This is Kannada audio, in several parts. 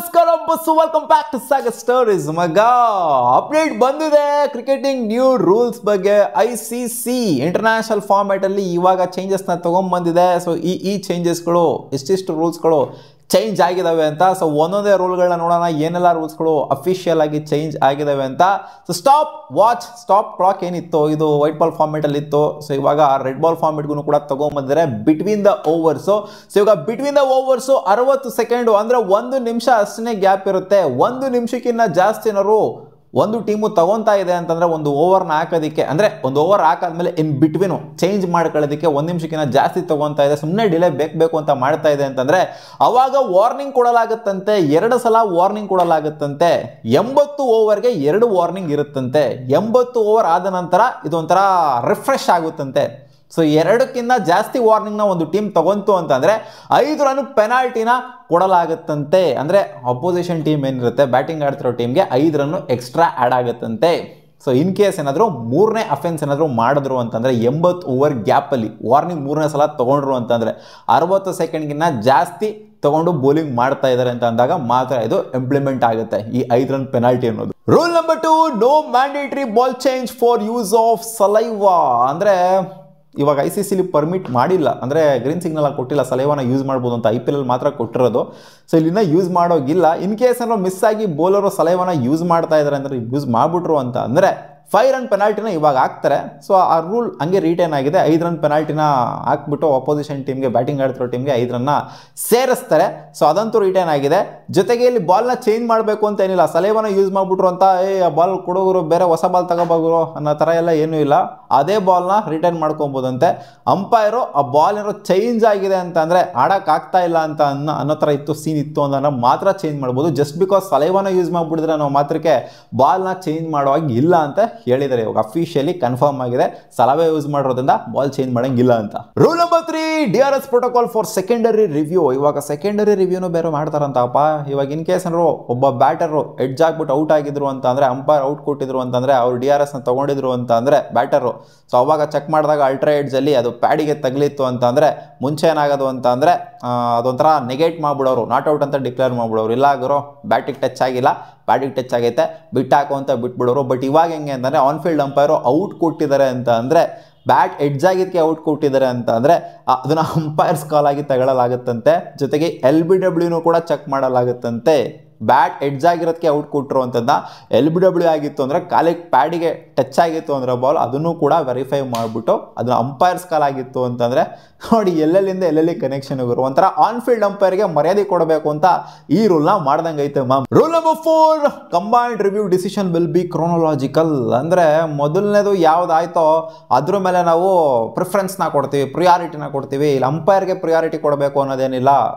ನಮಸ್ಕಾರ boss, welcome back to Sagar stories. ಮಗ ಅಪ್ಡೇಟ್ ಬಂದಿದೆ ಕ್ರಿಕೆಟಿಂಗ್ ನ್ಯೂ ರೂಲ್ಸ್ ಬಗ್ಗೆ. ICC ಇಂಟರ್ನ್ಯಾಷನಲ್ ಫಾರ್ಮ್ಯಾಟ್ ಅಲ್ಲಿ ಇವಾಗ ಚೇಂಜಸ್ನ ತಗೊಂಡ್ಬಂದಿದೆ. ಸೊ ಈ ಚೇಂಜಸ್ಗಳು ಇಷ್ಟಿಷ್ಟು ರೂಲ್ಸ್ಗಳು ಚೇಂಜ್ ಆಗಿದಾವೆ ಅಂತ. ಸೊ ಒಂದೊಂದೇ ರೂಲ್ಗಳನ್ನ ನೋಡೋಣ, ಏನೆಲ್ಲ ರೂಲ್ಸ್ಗಳು ಅಫಿಷಿಯಲ್ ಆಗಿ ಚೇಂಜ್ ಆಗಿದಾವೆ ಅಂತ. So stop watch stop clock ಏನಿತ್ತು ಇದು ವೈಟ್ ಬಾಲ್ ಫಾರ್ಮೆಟ್ ಅಲ್ಲಿ ಇತ್ತು. ಸೊ ಇವಾಗ ರೆಡ್ ಬಾಲ್ ಫಾರ್ಮೆಟ್ಗೂ ಕೂಡ ತಗೊಂಡ್ಬಂದಿದ್ದಾರೆ ಬಿಟ್ವೀನ್ ದ ಓವರ್ಸ್. ಸೊ ಇವಾಗ ಬಿಟ್ವೀನ್ ದ ಓವರ್ಸ್ 60 ಸೆಕೆಂಡ್ ಅಂದ್ರೆ 1 ನಿಮಿಷ ಅಷ್ಟೇ ಗ್ಯಾಪ್ ಇರುತ್ತೆ. 1 ನಿಮಿಷಕ್ಕಿಂತ ಜಾಸ್ತಿನವರು ಒಂದು ಟೀಮು ತಗೊಂತಾ ಇದೆ ಅಂತಂದ್ರೆ ಒಂದು ಓವರ್ನ ಹಾಕೋದಕ್ಕೆ, ಅಂದ್ರೆ ಒಂದು ಓವರ್ ಹಾಕಾದ್ಮೇಲೆ ಇನ್ ಬಿಟ್ವೀನು ಚೇಂಜ್ ಮಾಡ್ಕೊಳ್ಳೋದಕ್ಕೆ 1 ನಿಮಿಷಕ್ಕಿಂತ ಜಾಸ್ತಿ ತಗೊಂತಾ ಇದೆ, ಸುಮ್ಮನೆ ಡಿಲೇ ಬೇಕು ಅಂತ ಮಾಡ್ತಾ ಇದೆ ಅಂತಂದ್ರೆ ಅವಾಗ ವಾರ್ನಿಂಗ್ ಕೊಡಲಾಗುತ್ತಂತೆ. 2 ಸಲ ವಾರ್ನಿಂಗ್ ಕೊಡಲಾಗುತ್ತಂತೆ. 80 ಓವರ್ಗೆ 2 ವಾರ್ನಿಂಗ್ ಇರುತ್ತಂತೆ. 80 ಓವರ್ ಆದ ನಂತರ ಇದೊಂಥರ ರಿಫ್ರೆಶ್ ಆಗುತ್ತಂತೆ. ಸೊ 2ಕ್ಕಿಂತ ಜಾಸ್ತಿ ವಾರ್ನಿಂಗ್ನ ಒಂದು ಟೀಮ್ ತಗೊಂತು ಅಂತಂದ್ರೆ 5 ರನ್ ಪೆನಾಲ್ಟಿನ ಕೊಡಲಾಗುತ್ತಂತೆ. ಅಂದ್ರೆ ಅಪೋಸಿಷನ್ ಟೀಮ್ ಏನಿರುತ್ತೆ ಬ್ಯಾಟಿಂಗ್ ಆಡ್ತಿರೋ ಟೀಮ್ಗೆ 5 ರನ್ ಎಕ್ಸ್ಟ್ರಾ ಆ್ಯಡ್ ಆಗುತ್ತಂತೆ. ಸೊ ಇನ್ ಕೇಸ್ ಏನಾದರೂ 3ನೇ ಅಫೆನ್ಸ್ ಏನಾದರೂ ಮಾಡಿದ್ರು ಅಂತಂದ್ರೆ 80 ಓವರ್ ಗ್ಯಾಪಲ್ಲಿ ವಾರ್ನಿಂಗ್ 3ನೇ ಸಲ ತಗೊಂಡ್ರು ಅಂತಂದ್ರೆ 60 ಸೆಕೆಂಡ್ಗಿನ್ನ ಜಾಸ್ತಿ ತಗೊಂಡು ಬೌಲಿಂಗ್ ಮಾಡ್ತಾ ಇದ್ದಾರೆ ಅಂತ ಅಂದಾಗ ಮಾತ್ರ ಇದು ಇಂಪ್ಲಿಮೆಂಟ್ ಆಗುತ್ತೆ ಈ 5 ರನ್ ಪೆನಾಲ್ಟಿ ಅನ್ನೋದು. Rule number 2, no mandatory ball change for use of saliva. ಅಂದ್ರೆ ಇವಾಗ ICC ಪರ್ಮಿಟ್ ಮಾಡಿಲ್ಲ, ಅಂದರೆ ಗ್ರೀನ್ ಸಿಗ್ನಲ್ ಕೊಟ್ಟಿಲ್ಲ, ಸಲೈವಾನ ಯೂಸ್ ಮಾಡ್ಬೋದು ಅಂತ IPL ಮಾತ್ರ ಕೊಟ್ಟಿರೋದು. ಸೊ ಇಲ್ಲಿನ ಯೂಸ್ ಮಾಡೋಗಿಲ್ಲ. ಇನ್ ಕೇಸ್ ಏನಾದ್ರು ಮಿಸ್ ಆಗಿ ಬೌಲರು ಸಲೈವಾನ ಯೂಸ್ ಮಾಡ್ತಾ ಇದ್ದಾರೆ ಅಂದರೆ ಯೂಸ್ ಮಾಡಿಬಿಟ್ರು ಅಂತ ಅಂದರೆ 5 ರನ್ ಪೆನಾಲ್ಟಿನ ಇವಾಗ ಹಾಕ್ತಾರೆ. ಸೊ ಆ ರೂಲ್ ಹಂಗೆ ರಿಟೈನ್ ಆಗಿದೆ. 5 ರನ್ ಪೆನಾಲ್ಟಿನ ಹಾಕ್ಬಿಟ್ಟು ಅಪೋಸಿಷನ್ ಟೀಮ್ಗೆ ಬ್ಯಾಟಿಂಗ್ ಆಡ್ತಿರೋ ಟೀಮ್ಗೆ 5 ರನ್ನ ಸೇರಿಸ್ತಾರೆ. ಸೊ ಅದಂತೂ ರಿಟೈನ್ ಆಗಿದೆ. ಜೊತೆಗೆ ಇಲ್ಲಿ ಬಾಲ್ನ ಚೇಂಜ್ ಮಾಡಬೇಕು ಅಂತ ಏನಿಲ್ಲ, ಸಲೈವಾನ ಯೂಸ್ ಮಾಡಿಬಿಟ್ರು ಅಂತ ಆ ಬಾಲ್ ಕೊಡೋರು ಬೇರೆ ಹೊಸ ಬಾಲ್ ತಗೋಬೋರು ಅನ್ನೋ ಥರ ಎಲ್ಲ ಏನೂ ಇಲ್ಲ. ಅದೇ ಬಾಲ್ನ ರಿಟರ್ನ್ ಮಾಡ್ಕೊಬೋದಂತೆ. ಅಂಪೈರು ಆ ಬಾಲ್ ಏನೋ ಚೇಂಜ್ ಆಗಿದೆ ಅಂತ ಅಂದರೆ ಆಡೋಕ್ಕಾಗ್ತಾ ಇಲ್ಲ ಅಂತ ಅನ್ನೋ ಥರ ಇತ್ತು, ಸೀನ್ ಇತ್ತು ಅಂದ್ರೆ ಮಾತ್ರ ಚೇಂಜ್ ಮಾಡ್ಬೋದು. ಜಸ್ಟ್ ಬಿಕಾಸ್ ಸಲೈವಾನ ಯೂಸ್ ಮಾಡಿಬಿಡಿದ್ರೆ ನಾವು ಮಾತ್ರಕ್ಕೆ ಬಾಲ್ನ ಚೇಂಜ್ ಮಾಡುವಾಗ ಇಲ್ಲ ಅಂತ ಹೇಳಿದ್ದಾರೆ. ಇವಾಗ ಅಫಿಷಿಯಲಿ ಕನ್ಫರ್ಮ್ ಆಗಿದೆ, ಸಲವೇ ಯೂಸ್ ಮಾಡಿರೋದ್ರಿಂದ ಬಾಲ್ ಚೇಂಜ್ ಮಾಡಂಗಿಲ್ಲ ಅಂತ. Rule number 3, DRS protocol for secondary review. ಇವಾಗ ಸೆಕೆಂಡರಿ ರಿವ್ಯೂನು ಬೇರೆ ಮಾಡ್ತಾರಂತಪ್ಪ. ಇವಾಗ ಇನ್ ಕೇಸ್ ಏನಾದ್ರು ಒಬ್ಬ ಬ್ಯಾಟರು ಎಡ್ಜ್ ಆಗ್ಬಿಟ್ಟು ಔಟ್ ಆಗಿದ್ರು ಅಂತ ಅಂದರೆ, ಅಂಪೈರ್ ಔಟ್ ಕೊಟ್ಟಿದ್ರು ಅಂತಂದರೆ, ಅವ್ರು DRSನ ತಗೊಂಡಿದ್ರು ಅಂತ ಅಂದರೆ ಬ್ಯಾಟರು, ಸೊ ಅವಾಗ ಚೆಕ್ ಮಾಡಿದಾಗ ಅಲ್ಟ್ರಾ ಎಡ್ಜಲ್ಲಿ ಅದು ಪ್ಯಾಡಿಗೆ ತಗಲಿತ್ತು ಅಂತ ಅಂದರೆ ಮುಂಚೆ ಏನಾಗೋದು ಅಂತ ಅಂದರೆ ಅದೊಂಥರ ನೆಗೆಟ್ ಮಾಡಿಬಿಡೋರು, ನಾಟ್ ಔಟ್ ಅಂತ ಡಿಕ್ಲೇರ್ ಮಾಡಿಬಿಡೋರು. ಇಲ್ಲ ಆಗಿರೋ ಬ್ಯಾಟಿಗೆ ಟಚ್ ಆಗಿಲ್ಲ, ಬ್ಯಾಟಿಗೆ ಟಚ್ ಆಗೈತೆ, ಬಿಟ್ಟಾಕು ಅಂತ ಬಿಟ್ಬಿಡೋರು. ಬಟ್ ಇವಾಗ ಹೆಂಗೆ ಅಂತಂದರೆ ಆನ್ ಫೀಲ್ಡ್ ಅಂಪೈರು ಔಟ್ ಕೊಟ್ಟಿದ್ದಾರೆ ಅಂತ ಅಂದರೆ, ಬ್ಯಾಟ್ ಎಡ್ಜ್ ಆಗಿದ್ದಕ್ಕೆ ಔಟ್ ಕೊಟ್ಟಿದ್ದಾರೆ ಅಂತ ಅಂದರೆ ಅದನ್ನು ಅಂಪೈರ್ಸ್ ಕಾಲ್ ಆಗಿ ತಗೊಳ್ಳಲಾಗುತ್ತಂತೆ. ಜೊತೆಗೆ LBW ಕೂಡ ಚೆಕ್ ಮಾಡಲಾಗುತ್ತಂತೆ. ಬ್ಯಾಟ್ ಎಡ್ಜ್ ಆಗಿರೋದಕ್ಕೆ ಔಟ್ ಕೊಟ್ಟರು ಅಂತಂದ LBW ಆಗಿತ್ತು ಅಂದರೆ ಕಾಲಿಗೆ ಪ್ಯಾಡಿಗೆ ಟಚ್ ಆಗಿತ್ತು ಅಂದರೆ ಬಾಲ್, ಅದನ್ನು ಕೂಡ ವೆರಿಫೈ ಮಾಡಿಬಿಟ್ಟು ಅದನ್ನು ಅಂಪೈರ್ಸ್ ಕಾಲ್ ಆಗಿತ್ತು ಅಂತಂದರೆ ನೋಡಿ ಎಲ್ಲೆಲ್ಲಿಂದ ಎಲ್ಲೆಲ್ಲಿ ಕನೆಕ್ಷನ್ ಇವರು. ಒಂಥರ ಆನ್ ಫೀಲ್ಡ್ ಅಂಪೈರ್ಗೆ ಮರ್ಯಾದೆ ಕೊಡಬೇಕು ಅಂತ ಈ ರೂಲ್ನ ಮಾಡ್ದಂಗೆ ಐತೆ ma'am. Rule number 4, combined review decision will be chronological. ಅಂದರೆ ಮೊದಲನೇದು ಯಾವುದಾಯ್ತೋ ಅದ್ರ ಮೇಲೆ ನಾವು ಪ್ರಿಫರೆನ್ಸ್ನ ಕೊಡ್ತೀವಿ, ಪ್ರಿಯಾರಿಟಿನ ಕೊಡ್ತೀವಿ. ಇಲ್ಲಿ ಅಂಪೈರ್ಗೆ ಪ್ರಿಯಾರಿಟಿ ಕೊಡಬೇಕು ಅನ್ನೋದೇನಿಲ್ಲ.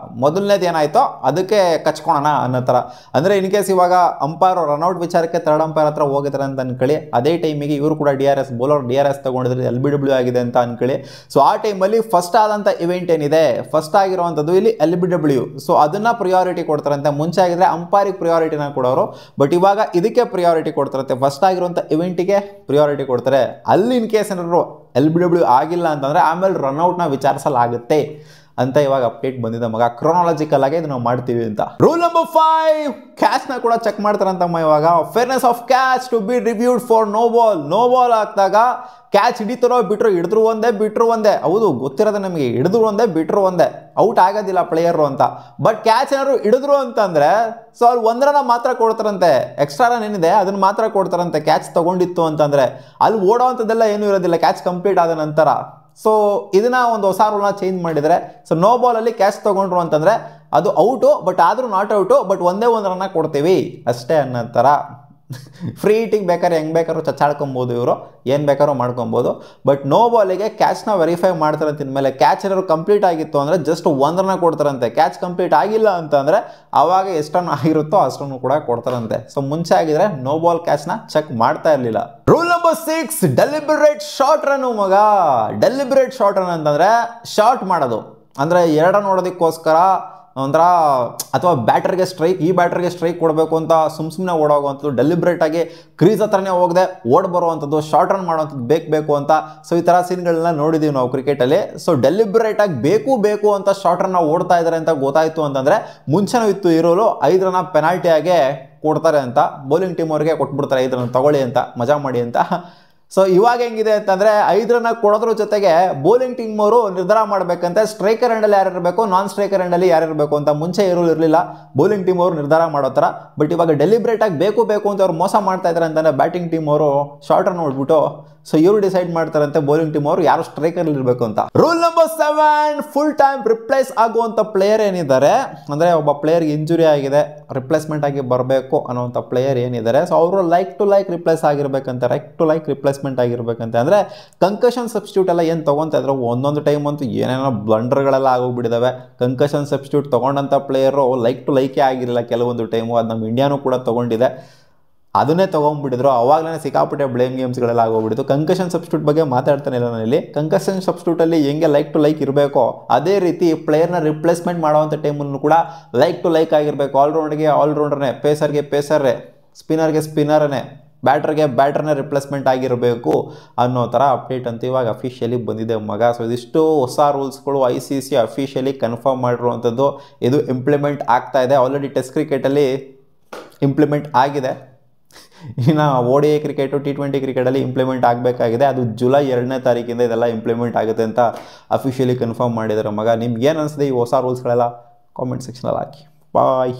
ಮೊದಲನೇದು ಏನಾಯ್ತೋ ಅದಕ್ಕೆ ಕಚ್ಕೊಳೋಣ ಅನ್ನೋ ಥರ. ಅಂದರೆ ಇನ್ ಕೇಸ್ ಇವಾಗ ಅಂಪೈರ್ ರನ್ಔಟ್ ವಿಚಾರಕ್ಕೆ ಥರ್ಡ್ ಅಂಪೈರ್ ಹತ್ರ ಹೋಗಿದ್ದಾರೆ ಅಂತ ಅನ್ಕೊಳ್ಳಿ, ಅದೇ ಟೈಮಿಗೆ ಇವರು ಕೂಡ DRS ಬೌಲರ್ DRS ತಗೊಂಡಿದ್ರೆ LBW ಆಗಿದೆ ಅಂತ ಅನ್ಕೊಳ್ಳಿ. ಸೊ ಆ ಟೈಮಲ್ಲಿ ಫಸ್ಟ್ ಆದಂಥ ಇವೆಂಟ್ ಏನಿದೆ, ಫಸ್ಟ್ ಆಗಿರುವಂಥದ್ದು ಇಲ್ಲಿ LBW. ಸೊ ಅದನ್ನ ಪ್ರಿಯಾರಿಟಿ ಕೊಡ್ತಾರಂತೆ. ಮುಂಚೆ ಆಗಿದ್ರೆ ಅಂಪೈರಿಗೆ ಪ್ರಿಯಾರಿಟಿನ ಕೊಡೋರು, ಬಟ್ ಇವಾಗ ಇದಕ್ಕೆ ಪ್ರಿಯಾರಿಟಿ ಕೊಡ್ತಾರಂತೆ. ಫಸ್ಟ್ ಆಗಿರುವಂಥ ಇವೆಂಟಿಗೆ ಪ್ರಿಯಾರಿಟಿ ಕೊಡ್ತಾರೆ. ಅಲ್ಲಿ ಇನ್ ಕೇಸ್ ಏನಾದ್ರು LBW ಆಗಿಲ್ಲ ಅಂತಂದರೆ ಆಮೇಲೆ ರನ್ಔಟ್ನ ವಿಚಾರಿಸಲಾಗುತ್ತೆ ಅಂತ ಇವಾಗ ಅಪ್ಡೇಟ್ ಬಂದಿದೆ ಮಗ. ಕ್ರೋನಾಲಜಿಕಲ್ ಆಗಿ ಇದು ನಾವು ಮಾಡ್ತೀವಿ ಅಂತ. ರೂಲ್ ನಂಬರ್ 5, ಕ್ಯಾಚ್ನ ಕೂಡ ಚೆಕ್ ಮಾಡ್ತಾರಂತಮ್ಮ ಇವಾಗ. Fairness of catch to be reviewed for no ball. No ball ಹಾಕಿದಾಗ ಕ್ಯಾಚ್ ಹಿಡಿತಾರೋ ಬಿಟ್ರು, ಹಿಡಿದ್ರು ಒಂದೇ ಬಿಟ್ರು ಒಂದೇ. ಹೌದು, ಗೊತ್ತಿರೋದು ನಮಗೆ, ಹಿಡಿದ್ರು ಒಂದೇ ಬಿಟ್ರು ಒಂದೇ, ಔಟ್ ಆಗೋದಿಲ್ಲ ಪ್ಲೇಯರು ಅಂತ. ಬಟ್ ಕ್ಯಾಚ್ ಏನಾದ್ರು ಹಿಡಿದ್ರು ಅಂತಂದ್ರೆ ಸೊ ಅವ್ರು 1 ರನ್ ಮಾತ್ರ ಕೊಡ್ತಾರಂತೆ. ಎಕ್ಸ್ಟ್ರಾ ರನ್ ಏನಿದೆ ಅದನ್ನ ಮಾತ್ರ ಕೊಡ್ತಾರಂತೆ ಕ್ಯಾಚ್ ತಗೊಂಡಿತ್ತು ಅಂತಂದ್ರೆ. ಅಲ್ಲಿ ಓಡೋವಂಥದ್ದೆಲ್ಲ ಏನೂ ಇರೋದಿಲ್ಲ ಕ್ಯಾಚ್ ಕಂಪ್ಲೀಟ್ ಆದ ನಂತರ. ಸೊ ಇದನ್ನ ಒಂದು ಹೊಸ ರೂಲ್ನ ಚೇಂಜ್ ಮಾಡಿದರೆ, ಸೊ ನೋ ಬಾಲಲ್ಲಿ ಕ್ಯಾಚ್ ತಗೊಂಡ್ರು ಅಂತಂದರೆ ಅದು ಔಟು, ಬಟ್ ಆದರೂ ನಾಟ್ ಔಟು, ಬಟ್ ಒಂದೇ 1 ರನ್ನ ಕೊಡ್ತೀವಿ ಅಷ್ಟೇ ಅನ್ನೋ ಥರ. ಫ್ರೀ ಹಿಟ್ಟಿಂಗ್ ಬೇಕಾದ್ರೆ ಹೆಂಗೆ ಬೇಕಾದ್ರೂ ಚಚ್ಚಾಡ್ಕೊಬೋದು, ಇವರು ಏನು ಬೇಕಾದ್ರೂ ಮಾಡ್ಕೊಬೋದು. ಬಟ್ ನೋ ಬಾಲಿಗೆ ಕ್ಯಾಚ್ನ ವೆರಿಫೈ ಮಾಡ್ತಾರಂತೆ. ಇನ್ಮೇಲೆ ಕ್ಯಾಚ್ ಏನಾದ್ರು ಕಂಪ್ಲೀಟ್ ಆಗಿತ್ತು ಅಂದರೆ ಜಸ್ಟ್ 1 ರನ್ನ ಕೊಡ್ತಾರಂತೆ. ಕ್ಯಾಚ್ ಕಂಪ್ಲೀಟ್ ಆಗಿಲ್ಲ ಅಂತಂದರೆ ಆವಾಗ ಎಷ್ಟನ್ನು ಆಗಿರುತ್ತೋ ಅಷ್ಟನ್ನು ಕೂಡ ಕೊಡ್ತಾರಂತೆ. ಸೊ ಮುಂಚೆ ಆಗಿದ್ರೆ ನೋ ಬಾಲ್ ಕ್ಯಾಚ್ನ ಚೆಕ್ ಮಾಡ್ತಾ ಇರಲಿಲ್ಲ. Rule number 6, deliberate short run ಮಗ. ಡೆಲಿಬರೇಟ್ ಶಾರ್ಟ್ ರನ್ ಅಂತಂದರೆ ಶಾರ್ಟ್ ಮಾಡೋದು ಅಂದರೆ 2 ರನ್ ನೋಡೋದಕ್ಕೋಸ್ಕರ ಒಂಥರ ಅಥವಾ ಬ್ಯಾಟರ್ಗೆ ಸ್ಟ್ರೈಕ್, ಈ ಬ್ಯಾಟರ್ಗೆ ಸ್ಟ್ರೈಕ್ ಕೊಡಬೇಕು ಅಂತ ಸುಮ್ಮನೆ ಓಡೋಗುವಂಥದ್ದು, ಡೆಲಿಬ್ರೇಟಾಗಿ ಕ್ರೀಸ್ ಹತ್ರನೇ ಹೋಗದೆ ಓಡ್ ಬರುವಂಥದ್ದು, ಶಾರ್ಟ್ ರನ್ ಮಾಡೋವಂಥದ್ದು ಬೇಕು ಅಂತ. ಸೊ ಈ ಥರ ಸೀನ್ಗಳನ್ನ ನೋಡಿದ್ದೀವಿ ನಾವು ಕ್ರಿಕೆಟಲ್ಲಿ. ಸೊ ಡೆಲಿಬ್ರೇಟಾಗಿ ಬೇಕು ಅಂತ ಶಾರ್ಟ್ ರನ್ನ ಓಡ್ತಾ ಇದ್ದಾರೆ ಅಂತ ಗೊತ್ತಾಯಿತು ಅಂತಂದರೆ ಮುಂಚೆನೂ ಇತ್ತು ಈ ರೂಲು, 5 ರನ್ನ ಪೆನಾಲ್ಟಿಯಾಗೆ ಕೊಡ್ತಾರೆ ಅಂತ, ಬೌಲಿಂಗ್ ಟೀಮ್ ಅವ್ರಿಗೆ ಕೊಟ್ಬಿಡ್ತಾರೆ 5 ರನ್ ತಗೊಳ್ಳಿ ಅಂತ, ಮಜಾ ಮಾಡಿ ಅಂತ. ಸೊ ಇವಾಗ ಹೆಂಗಿದೆ ಅಂತಂದರೆ 5 ರನ್ನ ಕೊಡೋದ್ರ ಜೊತೆಗೆ ಬೌಲಿಂಗ್ ಟೀಮ್ ಅವರು ನಿರ್ಧಾರ ಮಾಡಬೇಕಂತೆ ಸ್ಟ್ರೈಕರ್ ಎಂಡಲ್ಲಿ ಯಾರು ಇರಬೇಕು, ನಾನ್ ಸ್ಟ್ರೈಕರ್ ಎಂಡಲ್ಲಿ ಯಾರು ಇರಬೇಕು ಅಂತ. ಮುಂಚೆ ಇರೋರು ಇರಲಿಲ್ಲ, ಬೌಲಿಂಗ್ ಟೀಮ್ ಅವರು ನಿರ್ಧಾರ ಮಾಡೋ ಥರ. ಬಟ್ ಇವಾಗ ಡೆಲಿಬ್ರೇಟಾಗಿ ಬೇಕು ಅಂತ ಅವ್ರು ಮೋಸ ಮಾಡ್ತಾ ಇದ್ದಾರೆ ಅಂತಂದರೆ ಬ್ಯಾಟಿಂಗ್ ಟೀಮ್ ಅವರು ಶಾರ್ಟ್ ರನ್ ಹೊಡ್ಬಿಟ್ಟು ಸೊ ಇವರು ಡಿಸೈಡ್ ಮಾಡ್ತಾರಂತೆ ಬೌಲಿಂಗ್ ಟೀಮ್ ಅವರು ಯಾರು ಸ್ಟ್ರೈಕರ್ ಇರಬೇಕು ಅಂತ. Rule number 7, full time replace ಆಗುವಂಥ ಪ್ಲೇಯರ್ ಏನಿದ್ದಾರೆ ಅಂದರೆ ಒಬ್ಬ ಪ್ಲೇಯರ್ಗೆ ಇಂಜುರಿ ಆಗಿದೆ, ರಿಪ್ಲೇಸ್ಮೆಂಟ್ ಆಗಿ ಬರಬೇಕು ಅನ್ನೋಂಥ ಪ್ಲೇಯರ್ ಏನಿದ್ದಾರೆ, ಸೊ ಅವರು ಲೈಕ್ ಟು ಲೈಕ್ ರಿಪ್ಲೇಸ್ ಆಗಿರ್ಬೇಕಂತೆ, ರಿಪ್ಲೇಸ್ಮೆಂಟ್ ಆಗಿರ್ಬೇಕಂತೆ. ಅಂದರೆ ಕಂಕಷನ್ ಸಬ್ಸ್ಟಿಟ್ಯೂಟ್ ಎಲ್ಲ ಏನು ತೊಗೊತಾ ಇದ್ರು, ಒಂದೊಂದು ಟೈಮ್ ಅಂತೂ ಏನೇನೋ ಬ್ಲಂಡರ್ಗಳೆಲ್ಲ ಆಗೋಗ್ಬಿಟ್ಟಿದ್ದಾವೆ. ಕಂಕಷನ್ ಸಬ್ಸ್ಟಿಟ್ಯೂಟ್ ತೊಗೊಂಡಂಥ ಪ್ಲೇಯರು ಲೈಕ್ ಟು ಲೈಕೇ ಆಗಿರಲಿಲ್ಲ ಕೆಲವೊಂದು ಟೈಮು, ಅದು ನಮ್ಮ ಇಂಡಿಯಾನೂ ಕೂಡ ತೊಗೊಂಡಿದೆ, ಅದನ್ನೇ ತೊಗೊಂಡ್ಬಿಟ್ಟಿದ್ರು. ಅವಾಗಲೇ ಸಿಕ್ಕಾಪಟ್ಟೆ ಬ್ಲೇಮ್ ಗೇಮ್ಸ್ಗಳೆಲ್ಲ ಆಗೋಗ್ಬಿಟ್ಟಿತ್ತು. ಕಂಕಷನ್ ಸಬ್ಸ್ಟಿಟ್ಯೂಟ್ ಬಗ್ಗೆ ಮಾತಾಡ್ತಾನೆ ಇಲ್ಲ ನಾನಿಲ್ಲಿ. ಕಂಕಷನ್ ಸಬ್ಸ್ಟಿಟ್ಯೂಟಲ್ಲಿ ಹೆಂಗೆ ಲೈಕ್ ಟು ಲೈಕ್ ಇರಬೇಕೋ ಅದೇ ರೀತಿ ಪ್ಲೇಯರ್ನ ರಿಪ್ಲೇಸ್ಮೆಂಟ್ ಮಾಡೋವಂಥ ಟೈಮನ್ನು ಕೂಡ ಲೈಕ್ ಟು ಲೈಕ್ ಆಗಿರಬೇಕು. ಆಲ್ರೌಂಡರ್ನೇ, ಪೇಸರ್ಗೆ ಪೇಸರ್ರೇ, ಸ್ಪಿನ್ನರ್ಗೆ ಸ್ಪಿನ್ನರನ್ನೇ, ಬ್ಯಾಟರ್ಗೆ ಬ್ಯಾಟರ್ನೇ ರಿಪ್ಲೇಸ್ಮೆಂಟ್ ಆಗಿರಬೇಕು ಅನ್ನೋ ಥರ ಅಪ್ಡೇಟ್ ಅಂತ ಇವಾಗ ಅಫಿಷಿಯಲಿ ಬಂದಿದೆ ಮಗ. ಸೊ ಇದಿಷ್ಟು ಹೊಸ ರೂಲ್ಸ್ಗಳು ICC ಅಫಿಷಿಯಲಿ ಕನ್ಫರ್ಮ್ ಮಾಡಿರುವಂಥದ್ದು. ಇದು ಇಂಪ್ಲಿಮೆಂಟ್ ಆಗ್ತಾ ಇದೆ, ಆಲ್ರೆಡಿ ಟೆಸ್ಟ್ ಕ್ರಿಕೆಟಲ್ಲಿ ಇಂಪ್ಲಿಮೆಂಟ್ ಆಗಿದೆ. ಇನ್ನು ODI ಕ್ರಿಕೆಟು, T20 ಕ್ರಿಕೆಟಲ್ಲಿ ಇಂಪ್ಲಿಮೆಂಟ್ ಆಗಬೇಕಾಗಿದೆ. ಅದು ಜುಲೈ 2ನೇ ತಾರೀಕಿಂದ ಇದೆಲ್ಲ ಇಂಪ್ಲಿಮೆಂಟ್ ಆಗುತ್ತೆ ಅಂತ ಅಫಿಷಿಯಲಿ ಕನ್ಫರ್ಮ್ ಮಾಡಿದ್ದಾರೆ ಮಗ. ನಿಮ್ಗೆ ಏನು ಅನಿಸಿದೆ ಈ ಹೊಸ ರೂಲ್ಸ್ಗಳೆಲ್ಲ ಕಾಮೆಂಟ್ ಸೆಕ್ಷನಲ್ಲಿ ಹಾಕಿ. ಬಾಯ್.